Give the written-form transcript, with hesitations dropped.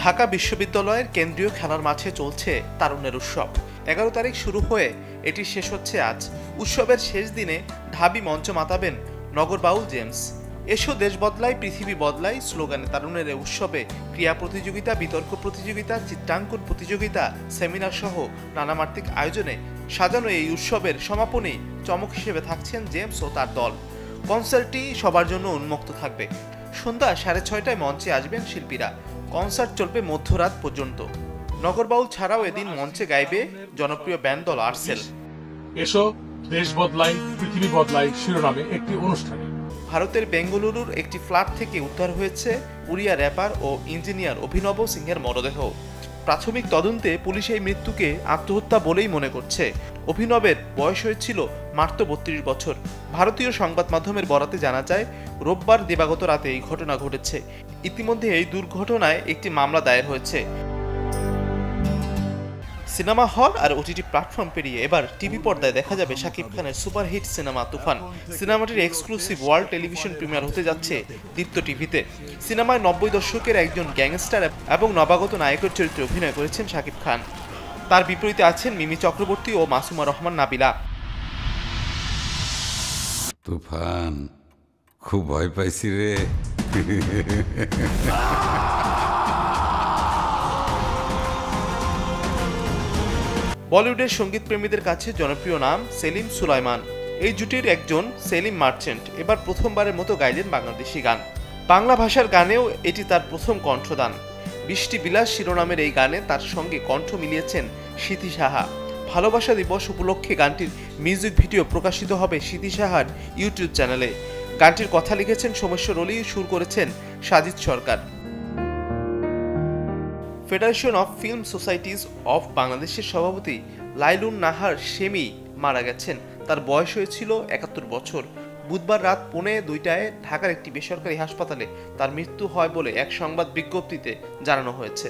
ঢাকা বিশ্ববিদ্যালয়ের কেন্দ্রীয় খেলার মাঠে চলছে তারুণ্যের উৎসব। 11 তারিখ শুরু হয়ে এটি শেষ হচ্ছে আজ। উৎসবের শেষ দিনে ঢাবি মঞ্চ মাতাবেন নগর বাউল জেমস। এসো দেশ বদলায় পৃথিবী বদলায় স্লোগানে তারুণ্যের এই উৎসবে ক্রীড়া প্রতিযোগিতা, বিতর্ক প্রতিযোগিতা, চিত্রাঙ্কন প্রতিযোগিতা, সেমিনার সহ নানা মাত্রিক আয়োজনে সাজানো এই উৎসবের সমাপনী চমক হিসেবে থাকছেন জেমস ও তার দল। কনসার্টটি সবার জন্য উন্মুক্ত থাকবে। সন্ধ্যা 6:30টায় মঞ্চে আসবেন শিল্পীরা। কনসার্ট চলবে মধ্যরাত পর্যন্ত। নগর বাউল ছাড়াও এদিন মঞ্চে গাইবে জনপ্রিয় ব্যান্ড দল আর্সেল। এসো দেশ বদলাই পৃথিবী বদলাই শিরোনামে একটি অনুষ্ঠানে ভারতের বেঙ্গালুরুর একটি ফ্ল্যাট থেকে উদ্ধার হয়েছে উড়িয়া র্যাপার ও ইঞ্জিনিয়ার অভিনব সিংহের মরদেহ। প্রাথমিক তদন্তে পুলিশ এই মৃত্যুকে আত্মহত্যা বলেই মনে করছে। অভিনবের বয়স হয়েছিল মাত্র 32 বছর। ভারতীয় সংবাদ মাধ্যমের বরাতে জানা যায়, রোববার দিবাগত রাতে এই ঘটনা ঘটেছে। ইতিমধ্যে এই দুর্ঘটনায় একটি মামলা দায়ের হয়েছে। সিনেমা হল আর ওটিটি প্ল্যাটফর্ম পেরিয়ে এবার টিভি পর্দায় দেখা যাবে শাকিব খানের সুপারহিট সিনেমা তুফান। সিনেমাটির এক্সক্লুসিভ ওয়ার্ল্ড টেলিভিশন প্রিমিয়ার হতে যাচ্ছে দীপ্ত টিভিতে। সিনেমায় 90 দশকের একজন গ্যাংস্টার এবং নবাগত নায়কের চরিত্রে অভিনয় করেছেন শাকিব খান। তার বিপরীতে আছেন মিমি চক্রবর্তী ও মাসুমা রহমান নাবিলা। তুফান, খুব ভয় পাইছি রে। বলিউডের সঙ্গীত প্রেমীদের কাছে জনপ্রিয় নাম সেলিম সুলাইমান। এই জুটির একজন সেলিম মার্চেন্ট এবার প্রথমবারের মতো গাইলেন বাংলাদেশি গান। বাংলা ভাষার গানেও এটি তার প্রথম কণ্ঠদান। বৃষ্টি বিলাস শিরোনামের এই গানে তার সঙ্গে কণ্ঠ মিলিয়েছেন সিথি সাহা। ভালোবাসা দিবস উপলক্ষে গানটির মিউজিক ভিডিও প্রকাশিত হবে সিথি সাহার ইউটিউব চ্যানেলে। গানটির কথা লিখেছেন সোমেশ্বর অলি, সুর করেছেন Sajid Sarkar. Federation of film societies of বাংলাদেশের সভাপতি লাইলুন নাহার শেমি মারা গেছেন। তার বয়স হয়েছিল 71 বছর। বুধবার রাত 1:45টায় ঢাকার একটি বেসরকারি হাসপাতালে তার মৃত্যু হয় বলে এক সংবাদ বিজ্ঞপ্তিতে জানানো হয়েছে।